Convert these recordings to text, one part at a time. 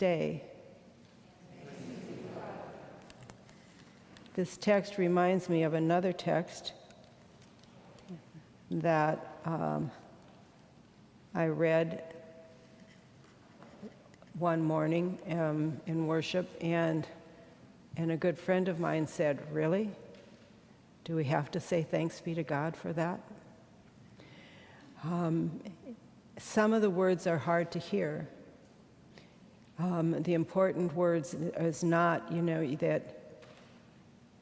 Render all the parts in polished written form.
day. This text reminds me of another text that I read one morning in worship, and a good friend of mine said, "Really? Do we have to say thanks be to God for that?" Some of the words are hard to hear. The important words is not,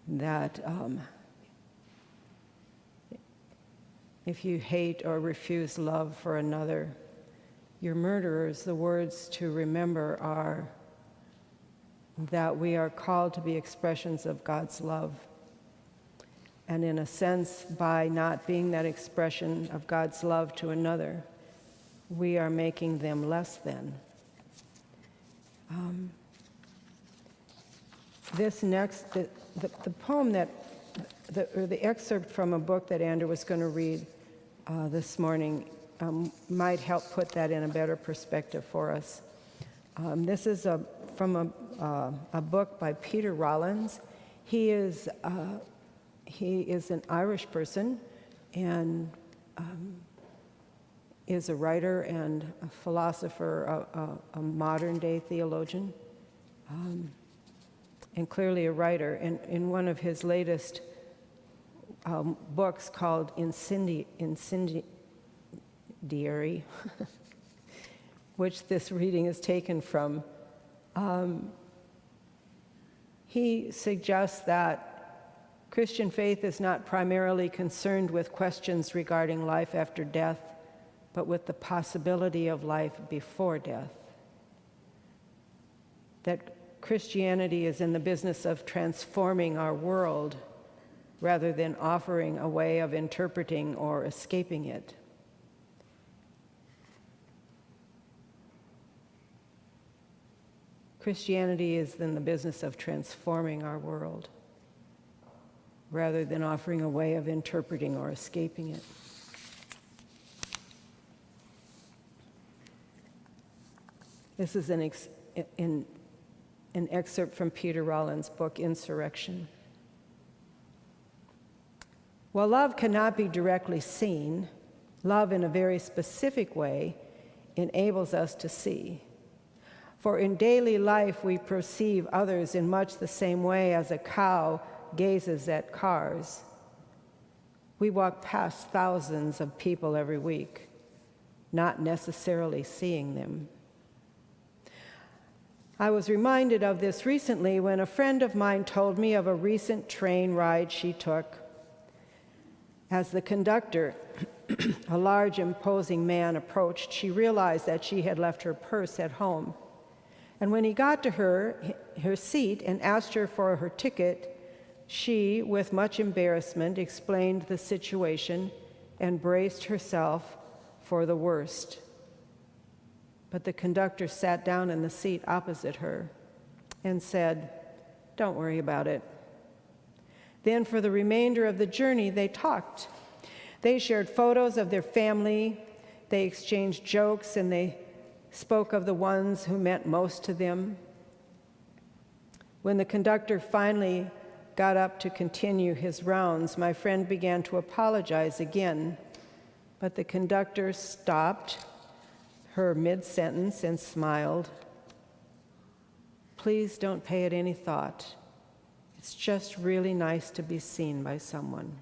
that if you hate or refuse love for another, you're murderers. The words to remember are that we are called to be expressions of God's love. And in a sense, by not being that expression of God's love to another, we are making them less than. This next, the poem the excerpt from a book that Andrew was going to read this morning might help put that in a better perspective for us. This is from a book by Peter Rollins. He is an Irish person and is a writer and a philosopher, a modern-day theologian, and clearly a writer. And in one of his latest books called Incendiary, which this reading is taken from, he suggests that Christian faith is not primarily concerned with questions regarding life after death, but with the possibility of life before death. That Christianity is in the business of transforming our world rather than offering a way of interpreting or escaping it. Christianity is in the business of transforming our world rather than offering a way of interpreting or escaping it. This is an excerpt from Peter Rollins' book, Insurrection. While love cannot be directly seen, love in a very specific way enables us to see. For in daily life we perceive others in much the same way as a cow gazes at cars. We walk past thousands of people every week, not necessarily seeing them. I was reminded of this recently when a friend of mine told me of a recent train ride she took. As the conductor, a large, imposing man, approached, she realized that she had left her purse at home. And when he got to her seat and asked her for her ticket, she, with much embarrassment, explained the situation and braced herself for the worst. But the conductor sat down in the seat opposite her and said, "Don't worry about it." Then for the remainder of the journey, they talked. They shared photos of their family, they exchanged jokes, and they spoke of the ones who meant most to them. When the conductor finally got up to continue his rounds, my friend began to apologize again, but the conductor stopped her mid-sentence and smiled. "Please don't pay it any thought. It's just really nice to be seen by someone."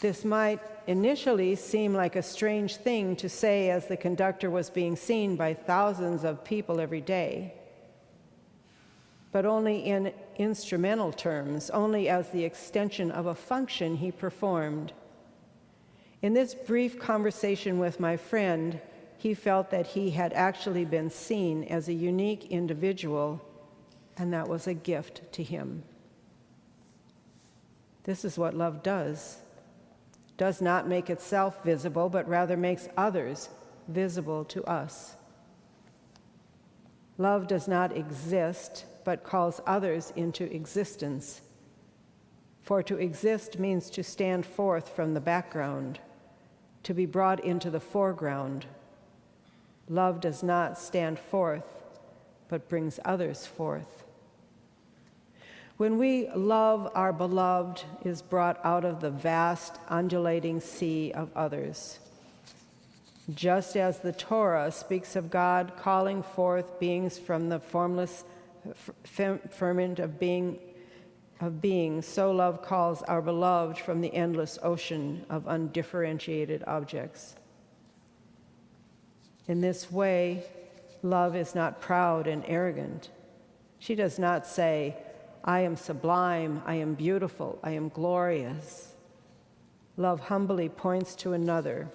This might initially seem like a strange thing to say as the conductor was being seen by thousands of people every day, but only in instrumental terms, only as the extension of a function he performed. In this brief conversation with my friend, he felt that he had actually been seen as a unique individual, and that was a gift to him. This is what love does not make itself visible, but rather makes others visible to us. Love does not exist, but calls others into existence. For to exist means to stand forth from the background, to be brought into the foreground. Love does not stand forth, but brings others forth. When we love, our beloved is brought out of the vast, undulating sea of others. Just as the Torah speaks of God calling forth beings from the formless ferment of being, so love calls our beloved from the endless ocean of undifferentiated objects. In this way, love is not proud and arrogant. She does not say, I am sublime, I am beautiful, I am glorious. Love humbly points to another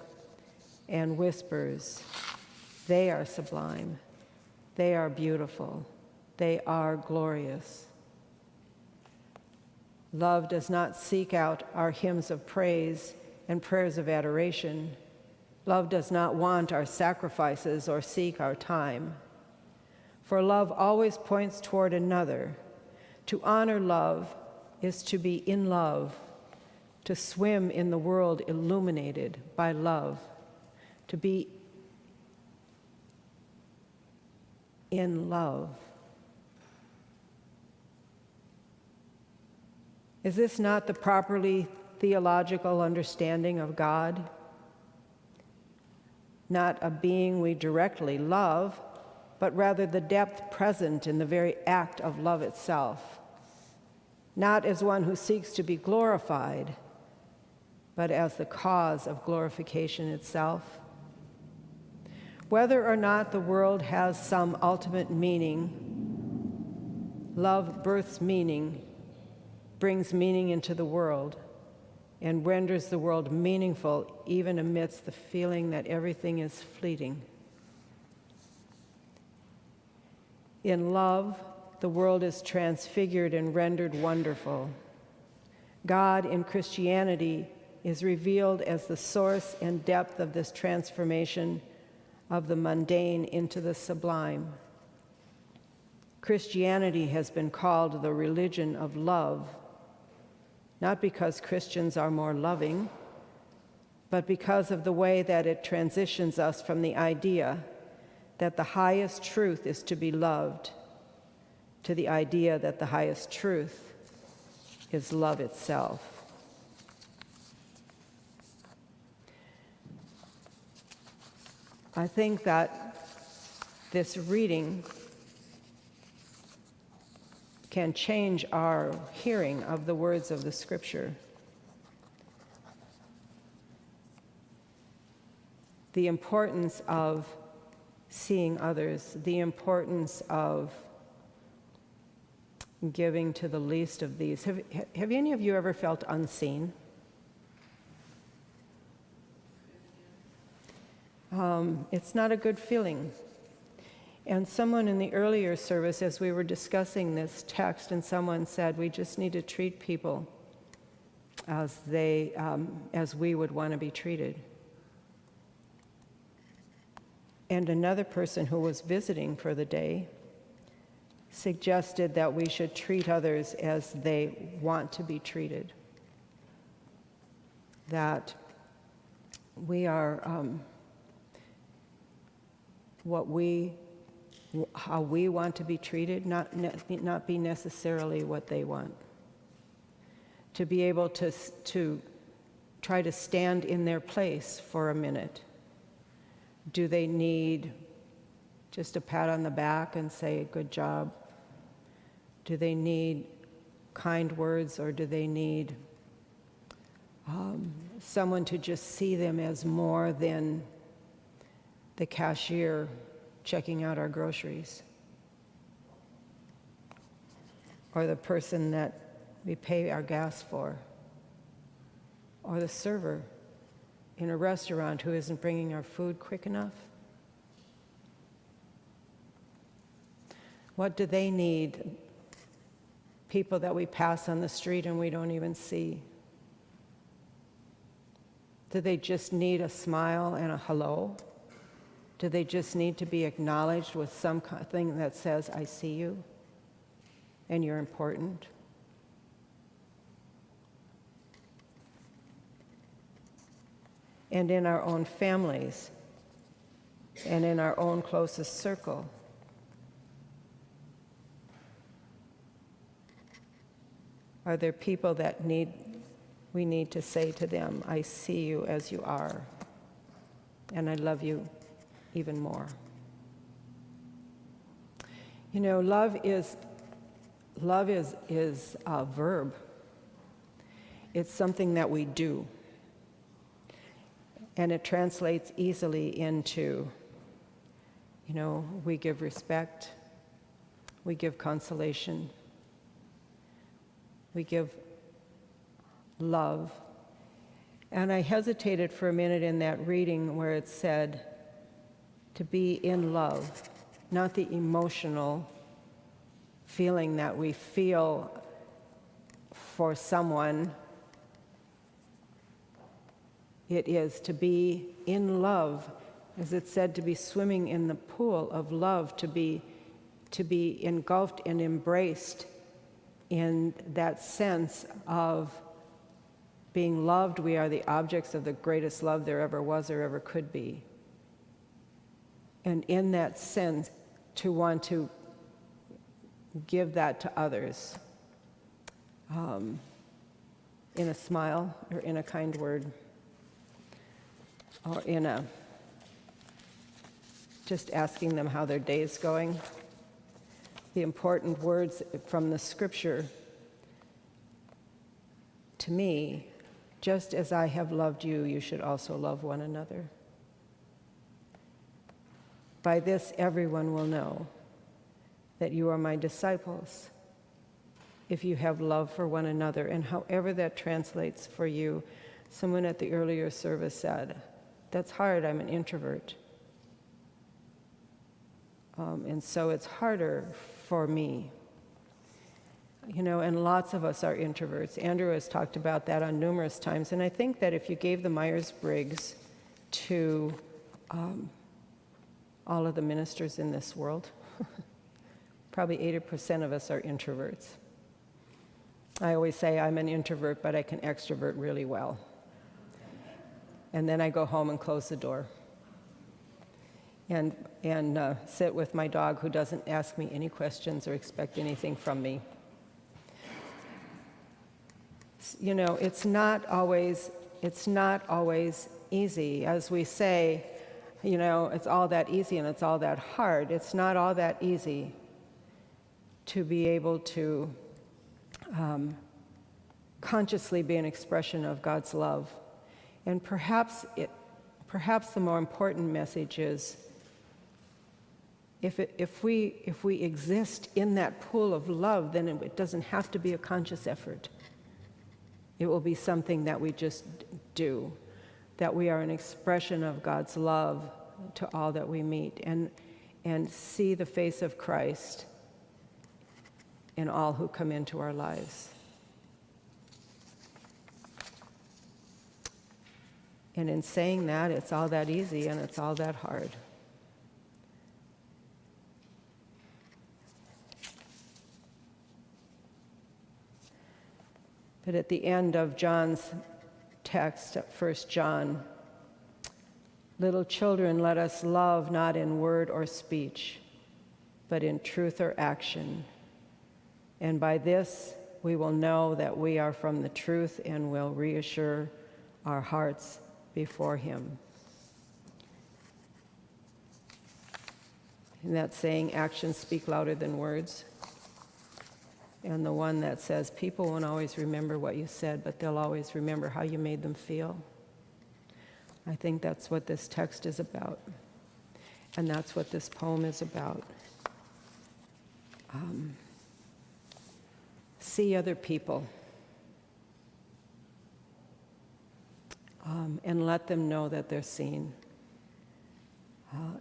and whispers, they are sublime, they are beautiful, they are glorious. Love does not seek out our hymns of praise and prayers of adoration. Love does not want our sacrifices or seek our time. For love always points toward another. To honor love is to be in love, to swim in the world illuminated by love, to be in love. Is this not the properly theological understanding of God? Not a being we directly love, but rather the depth present in the very act of love itself. Not as one who seeks to be glorified, but as the cause of glorification itself. Whether or not the world has some ultimate meaning, love births meaning, brings meaning into the world, and renders the world meaningful even amidst the feeling that everything is fleeting. In love, the world is transfigured and rendered wonderful. God in Christianity is revealed as the source and depth of this transformation of the mundane into the sublime. Christianity has been called the religion of love, not because Christians are more loving, but because of the way that it transitions us from the idea that the highest truth is to be loved to the idea that the highest truth is love itself. I think that this reading can change our hearing of the words of the Scripture. The importance of seeing others, the importance of giving to the least of these. Have any of you ever felt unseen? It's not a good feeling. And someone in the earlier service, as we were discussing this text, and someone said, we just need to treat people as we would want to be treated. And another person who was visiting for the day suggested that we should treat others as they want to be treated. That we are how we want to be treated, not be necessarily what they want. To be able to try to stand in their place for a minute. Do they need just a pat on the back and say, good job? Do they need kind words, or do they need someone to just see them as more than the cashier checking out our groceries, or the person that we pay our gas for, or the server in a restaurant who isn't bringing our food quick enough? What do they need? People that we pass on the street and we don't even see. Do they just need a smile and a hello? Do they just need to be acknowledged with something that says, I see you, and you're important? And in our own families, and in our own closest circle. Are there people that we need to say to them, I see you as you are, and I love you even more? You know, love is a verb. It's something that we do. And it translates easily into, you know, we give respect, we give consolation, we give love. And I hesitated for a minute in that reading where it said to be in love, not the emotional feeling that we feel for someone. It is to be in love, as it said, to be swimming in the pool of love, to be engulfed and embraced in that sense of being loved. We are the objects of the greatest love there ever was or ever could be. And in that sense, to want to give that to others in a smile or in a kind word or in a just asking them how their day is going. The important words from the scripture to me, just as I have loved you, you should also love one another. By this everyone will know that you are my disciples, if you have love for one another. And however that translates for you, someone at the earlier service said, that's hard, I'm an introvert. And so it's harder for me. You know, and lots of us are introverts. Andrew has talked about that on numerous times, and I think that if you gave the Myers-Briggs to all of the ministers in this world, probably 80% of us are introverts. I always say I'm an introvert, but I can extrovert really well. And then I go home and close the door and sit with my dog, who doesn't ask me any questions or expect anything from me. You know, it's not always easy. As we say, you know, it's all that easy and it's all that hard. It's not all that easy to be able to consciously be an expression of God's love. And perhaps the more important message is, if we exist in that pool of love, then it doesn't have to be a conscious effort. It will be something that we just do, that we are an expression of God's love to all that we meet, and see the face of Christ in all who come into our lives. And in saying that, it's all that easy and it's all that hard. But at the end of John's text, at 1 John, little children, let us love not in word or speech, but in truth or action. And by this we will know that we are from the truth and will reassure our hearts before Him. And that saying, actions speak louder than words. And the one that says, people won't always remember what you said, but they'll always remember how you made them feel. I think that's what this text is about. And that's what this poem is about. See other people. And let them know that they're seen.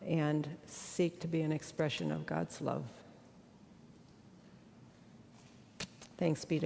And seek to be an expression of God's love. Thanks be to God.